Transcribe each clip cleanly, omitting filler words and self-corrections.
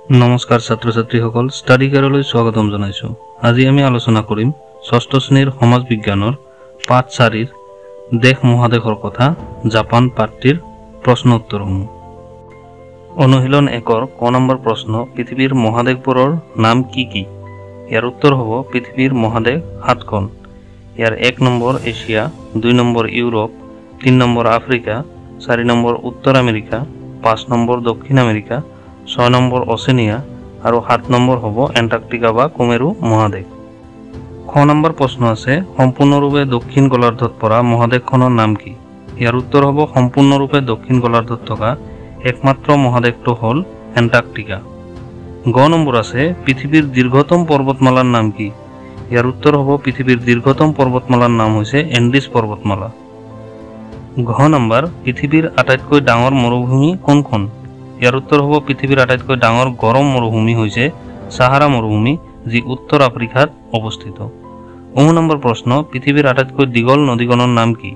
নমস্কাৰ ছাত্ৰ ছাত্ৰীসকল, ষ্টাডি কেয়াৰলৈ স্বাগতম জনাইছো। আজি আমি আলোচনা কৰিম ষষ্ঠ শ্ৰেণীৰ সমাজ বিজ্ঞানৰ পাঠ 4ৰ দেশ মহাদেশৰ কথা জাপান পাঠটিৰ প্ৰশ্ন উত্তৰসমূহ। অনুশীলন 1ৰ ক নম্বৰ প্ৰশ্ন, পৃথিৱীৰ মহাদেশবোৰৰ নাম কি কি? ইয়াৰ উত্তৰ হ'ব পৃথিৱীৰ মহাদেশ 7খন। ইয়াৰ 1 number Asia, 2 number Europe, 3 number Africa, 4 number উত্তৰ আমেৰিকা, 5 নম্বৰ দক্ষিণ আমেৰিকা, 6 নম্বৰ অচেনিয়া আৰু 7 নম্বৰ হ'ব এণ্টাৰ্কটিকা বা কুমেৰু মহাদেশ। খ নম্বৰ প্ৰশ্ন আছে, সম্পূৰ্ণৰূপে দক্ষিণ গোলাৰ্ধত পৰা মহাদেশখনৰ নাম কি? ইয়াৰ উত্তৰ হ'ব সম্পূৰ্ণৰূপে দক্ষিণ গোলাৰ্ধত থকা একমাত্ৰ মহাদেশটো হ'ল এণ্টাৰ্কটিকা। গ নম্বৰ আছে, পৃথিৱীৰ দীৰ্ঘতম পৰ্বতমালাৰ নাম কি? ইয়াৰ উত্তৰ হ'ব পৃথিৱীৰ দীৰ্ঘতম পৰ্বতমালাৰ নাম হৈছে এণ্ডিছ পৰ্বতমালা। ঘ নম্বৰ, পৃথিৱীৰ আটাইতকৈ ডাঙৰ মৰুভূমি কোনখন? ইয়াৰ উত্তৰ হ'ব পৃথিৱীৰ আটাইতকৈ ডাঙৰ গৰম মৰুভূমি হৈছে সাহাৰা মৰুভূমি, যি উত্তৰ আফ্ৰিকাত অৱস্থিত। নম্বৰ প্ৰশ্ন, পৃথিৱীৰ আটাইতকৈ দীঘল নদীখনৰ নাম কি?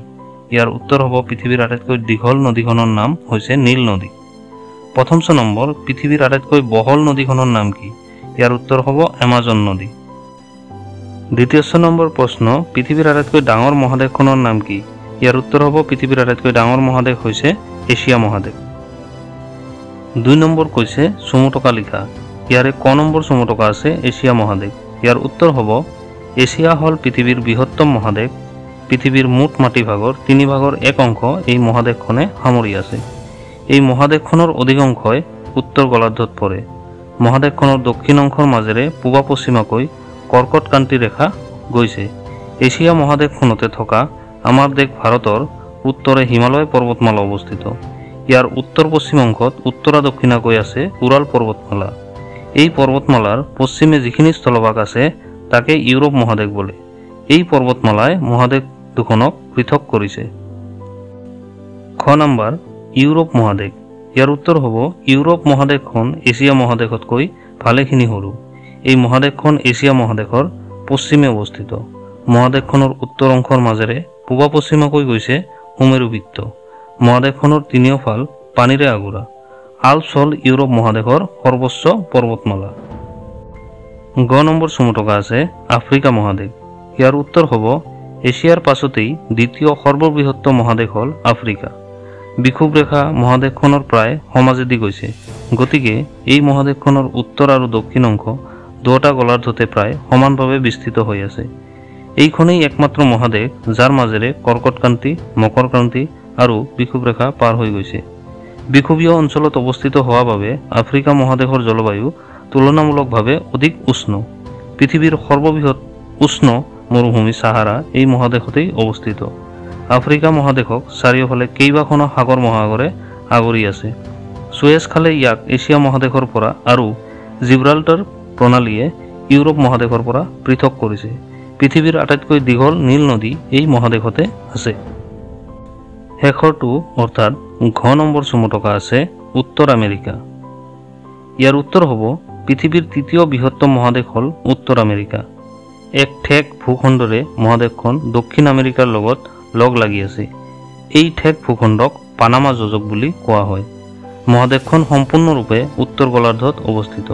ইয়াৰ উত্তৰ হ'ব পৃথিৱীৰ আটাইতকৈ দীঘল নদীখনৰ নাম হৈছে নীল নদী। নম্বৰ, পৃথিৱীৰ আটাইতকৈ বহল নদীখনৰ নাম কি? ইয়াৰ উত্তৰ হ'ব এমাজন নদী। নম্বৰ প্ৰশ্ন, পৃথিৱীৰ আটাইতকৈ ডাঙৰ মহাদেশখনৰ নাম কি? ইয়াৰ উত্তৰ হ'ব পৃথিৱীৰ আটাইতকৈ ডাঙৰ মহাদেশ হৈছে এছিয়া মহাদেশ। 2 নম্বৰ কৈছে চমুটকা লিখা। ইয়াৰে ক নম্বৰ চমুটকা আছে এছিয়া মহাদেশ। ইয়াৰ উত্তৰ হ'ব এছিয়া হ'ল পৃথিৱীৰ বৃহত্তম মহাদেশ। পৃথিৱীৰ মুঠ মাটিভাগৰ 3 ভাগৰ 1 অংশ এই মহাদেশখনে সামৰি আছে। এই মহাদেশখনৰ অধিকাংশই উত্তৰ গোলাৰ্ধত পৰে। মহাদেশখনৰ দক্ষিণ অংশৰ মাজেৰে পূবা পশ্চিমাকৈ কৰ্কটক্ৰান্তি ৰেখা গৈছে। এছিয়া মহাদেশখনতে থকা আমাৰ দেশ ভাৰতৰ উত্তৰে হিমালয় পৰ্বতমালা অৱস্থিত। ইয়াৰ উত্তৰ পশ্চিম অংশত উত্তৰা দক্ষিণাকৈ আছে উৰাল পৰ্বতমালা। এই পৰ্বতমালাৰ পশ্চিমে যিখিনি স্থলভাগ আছে তাকে ইউৰোপ মহাদেশ বোলে। এই পৰ্বতমালাই মহাদেশ দুখনক পৃথক কৰিছে। খ নম্বৰ, ইউৰোপ মহাদেশ। ইয়াৰ উত্তৰ হ'ব ইউৰোপ মহাদেশখন এছিয়া মহাদেশতকৈ ভালেখিনি সৰু। এই মহাদেশখন এছিয়া মহাদেশৰ পশ্চিমে অৱস্থিত। মহাদেশখনৰ উত্তৰ অংশৰ মাজেৰে পূবা পশ্চিমাকৈ গৈছে সুমেৰু বৃত্ত। মহাদেশখনৰ তিনিওফাল পানীৰে আগুৰা। আল্পছ হ'ল ইউৰোপ মহাদেশৰ সৰ্বোচ্চ পৰ্বতমালা। গ নম্বৰ চমুটকা আছে আফ্ৰিকা মহাদেশ। ইয়াৰ উত্তৰ হ'ব এছিয়াৰ পাছতেই দ্বিতীয় সৰ্ববৃহত্তম মহাদেশ হ'ল আফ্ৰিকা। বিষুৱ ৰেখা মহাদেশখনৰ প্ৰায় সমাজেদি গৈছে, গতিকে এই মহাদেশখনৰ উত্তৰ আৰু দক্ষিণ অংশ দুয়োটা গোলাৰ্ধতে প্ৰায় সমানভাৱে বিস্তৃত হৈ আছে। এইখনেই একমাত্ৰ মহাদেশ যাৰ মাজেৰে কৰ্কটক্ৰান্তি, মকৰক্ৰান্তি আৰু বিষুৱ ৰেখা পাৰ হৈ গৈছে। বিষুৱীয় অঞ্চলত অৱস্থিত হোৱা বাবে আফ্ৰিকা মহাদেশৰ জলবায়ু তুলনামূলকভাৱে অধিক উষ্ণ। পৃথিৱীৰ সৰ্ববৃহৎ উষ্ণ মৰুভূমি সাহাৰা এই মহাদেশতেই অৱস্থিত। আফ্ৰিকা মহাদেশক চাৰিওফালে কেইবাখনো সাগৰ মহাসাগৰে আগুৰি আছে। ছুৱেজ খালে ইয়াক এছিয়া মহাদেশৰ পৰা আৰু জিব্ৰাল্টাৰ প্ৰণালীয়ে ইউৰোপ মহাদেশৰ পৰা পৃথক কৰিছে। পৃথিৱীৰ আটাইতকৈ দীঘল নীল নদী এই মহাদেশতে আছে। শেষৰটো অৰ্থাৎ ঘ নম্বৰ চমুটকা আছে উত্তৰ আমেৰিকা। ইয়াৰ উত্তৰ হ'ব পৃথিৱীৰ তৃতীয় বৃহত্তম মহাদেশ হ'ল উত্তৰ আমেৰিকা। এক ঠেক ভূখণ্ডৰে মহাদেশখন দক্ষিণ আমেৰিকাৰ লগত লগ লাগি আছে। এই ঠেক ভূখণ্ডক পানামা যোজক বুলি কোৱা হয়। মহাদেশখন সম্পূৰ্ণৰূপে উত্তৰ গোলাৰ্ধত অৱস্থিত।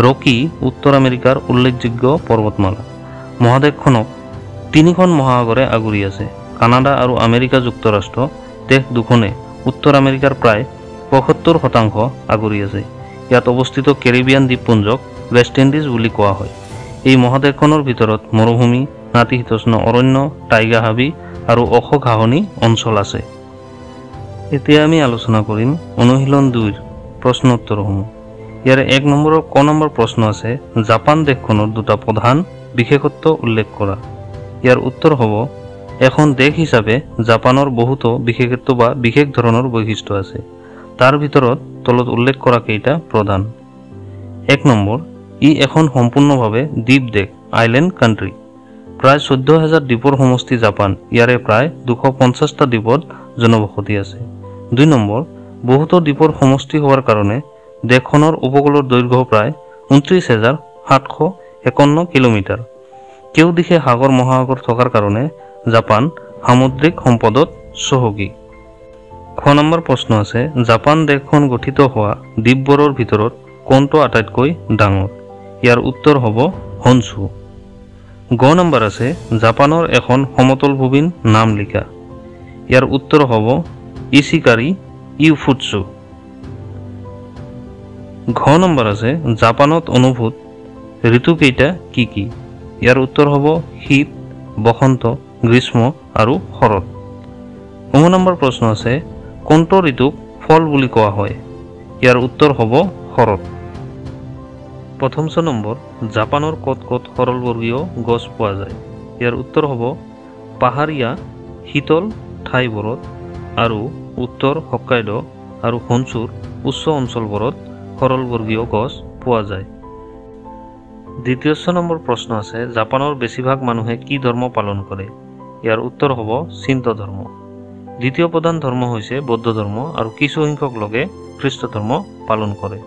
ৰকি উত্তৰ আমেৰিকাৰ উল্লেখযোগ্য পৰ্বতমালা। মহাদেশখনক 3খন মহাসাগৰে আগুৰি আছে। কানাডা আৰু আমেৰিকা যুক্তৰাষ্ট্ৰ দেশ দুখনে উত্তৰ আমেৰিকাৰ প্ৰায় 75% আগুৰি আছে। ইয়াত অৱস্থিত কেৰিবিয়ান দ্বীপপুঞ্জক ৱেষ্ট ইণ্ডিজ বুলি কোৱা হয়। এই মহাদেশখনৰ ভিতৰত মৰুভূমি, নাতিশীতোষ্ণ অৰণ্য, টাইগা হাবি আৰু ওখ ঘাঁহনি অঞ্চল আছে। এতিয়া আমি আলোচনা কৰিম অনুশীলন 2ৰ প্ৰশ্ন উত্তৰসমূহ। ইয়াৰে 1 নম্বৰৰ ক নম্বৰ প্ৰশ্ন আছে, জাপান দেশখনৰ 2টা প্ৰধান বিশেষত্ব উল্লেখ কৰা। ইয়াৰ উত্তৰ হ'ব এখন দেশ হিচাপে জাপানৰ বহুতো বিশেষত্ব বা বিশেষ ধৰণৰ বৈশিষ্ট্য আছে। তাৰ ভিতৰত তলত উল্লেখ কৰা কেইটা প্ৰধান। 1 নম্বৰ, ই এখন সম্পূৰ্ণভাৱে দ্বীপ দেশ, আইলেণ্ড কাণ্ট্ৰি। প্ৰায় 14,000 দ্বীপৰ সমষ্টি জাপান। ইয়াৰে প্ৰায় 250টা দ্বীপত জনবসতি আছে। 2 নম্বৰ, বহুতো দ্বীপৰ সমষ্টি হোৱাৰ কাৰণে দেশখনৰ উপকূলৰ দৈৰ্ঘ্য প্ৰায় 29,751 কিলোমিটাৰ। কেউদিশে সাগৰ মহাসাগৰ থকাৰ কাৰণে জাপান সামুদ্ৰিক সম্পদত চহকী। খ নম্বৰ প্ৰশ্ন আছে, জাপান দেশখন গঠিত হোৱা দ্বীপবোৰৰ ভিতৰত কোনটো আটাইতকৈ ডাঙৰ? ইয়াৰ উত্তৰ হ'ব হনচু। গ নম্বৰ আছে জাপানৰ এখন সমতল ভূমিৰ নাম লিখা। ইয়াৰ উত্তৰ হ'ব ইচিকাৰী ইউফুটছু। ঘ নম্বৰ আছে জাপানত অনুভূত ঋতুকেইটা কি কি? ইয়াৰ উত্তৰ হ'ব শীত, বসন্ত, গ্ৰীষ্ম আৰু শৰৎ। নম্বৰ প্ৰশ্ন আছে কোনটো ঋতুক ফল বুলি কোৱা হয়? ইয়াৰ উত্তৰ হ'ব শৰৎ। প্ৰথম নম্বৰ জাপানৰ ক'ত ক'ত সৰলবৰ্গীয় গছ পোৱা যায়? ইয়াৰ উত্তৰ হ'ব পাহাৰীয়া শীতল ঠাইবোৰত আৰু উত্তৰ হক্কাইডো আৰু হনচুৰ উচ্চ অঞ্চলবোৰত সৰলবৰ্গীয় গছ পোৱা যায়। দ্বিতীয় নম্বৰ প্ৰশ্ন আছে জাপানৰ বেছিভাগ মানুহে কি ধৰ্ম পালন কৰে? ইয়াৰ উত্তৰ হ'ব চিন্ত ধৰ্ম। দ্বিতীয় প্ৰধান ধৰ্ম হৈছে বৌদ্ধ ধৰ্ম আৰু কিছু সংখ্যক লোকে খ্ৰীষ্ট ধৰ্ম পালন কৰে।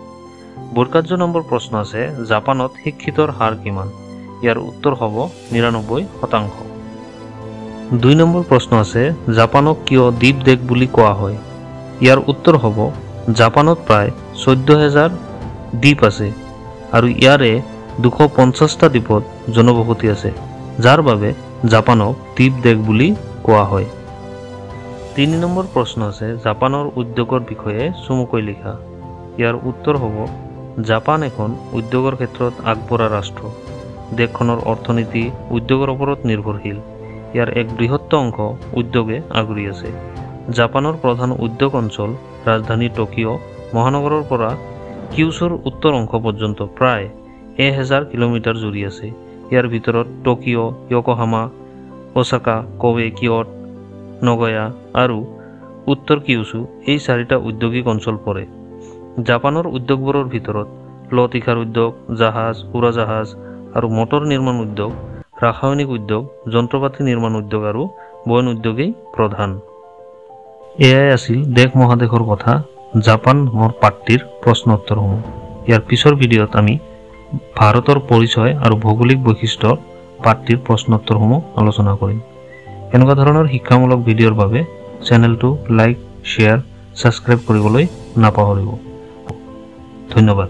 বৰ্কাৰ্য নম্বৰ প্ৰশ্ন আছে জাপানত শিক্ষিতৰ হাৰ কিমান? ইয়াৰ উত্তৰ হ'ব ৯৯%। ২ নম্বৰ প্ৰশ্ন আছে জাপানক কিয় দ্বীপ দেশ বুলি কোৱা হয়? ইয়াৰ উত্তৰ হ'ব জাপানত প্ৰায় ১৪,০০০ দ্বীপ আছে আৰু ইয়াৰে ২৫০টা দ্বীপত জনবসতি আছে, যাৰ বাবে জাপানক দ্বীপ দেশ বুলি কোৱা হয়। ৩ নম্বৰ প্ৰশ্ন আছে জাপানৰ উদ্যোগৰ বিষয়ে চমুকৈ লিখা। ইয়াৰ উত্তৰ হ'ব জাপান এখন উদ্যোগৰ ক্ষেত্ৰত আগবঢ়া ৰাষ্ট্ৰ। দেশখনৰ অৰ্থনীতি উদ্যোগৰ ওপৰত নিৰ্ভৰশীল। ইয়াৰ এক বৃহত্ত অংশ উদ্যোগে আগুৰি আছে। জাপানৰ প্ৰধান উদ্যোগ অঞ্চল ৰাজধানী টকিঅ' মহানগৰৰ পৰা কিয়োটোৰ উত্তৰ অংশ পৰ্যন্ত প্ৰায় ১,০০০ কিলোমিটাৰ জুৰি আছে। ইয়াৰ ভিতৰত টকিঅ', য়োকোহামা, ওচাকা, কোবে, কিয়োটো, নগয়া আৰু উত্তৰ কিয়োটো এই ৪টা ঔদ্যোগিক অঞ্চল পৰে। জাপানৰ উদ্যোগবোৰৰ ভিতৰত ল-তীখাৰ উদ্যোগ, জাহাজ, উৰাজাহাজ আৰু মটৰ নিৰ্মাণ উদ্যোগ, ৰাসায়নিক উদ্যোগ, যন্ত্ৰপাতি নিৰ্মাণ উদ্যোগ আৰু বয়ন উদ্যোগেই প্ৰধান। এয়াই আছিল দেশ মহাদেশৰ কথা জাপানৰ পাঠটিৰ প্ৰশ্ন উত্তৰসমূহ। ইয়াৰ পিছৰ ভিডিঅ'ত আমি ভাৰতৰ পৰিচয় আৰু ভৌগোলিক বৈশিষ্ট্য পাঠটিৰ প্ৰশ্ন উত্তৰসমূহ আলোচনা কৰিম। এনেকুৱা ধৰণৰ শিক্ষামূলক ভিডিঅ'ৰ বাবে চেনেলটো লাইক, শ্বেয়াৰ, ছাবস্ক্ৰাইব কৰিবলৈ নাপাহৰিব। ধন্যবাদ।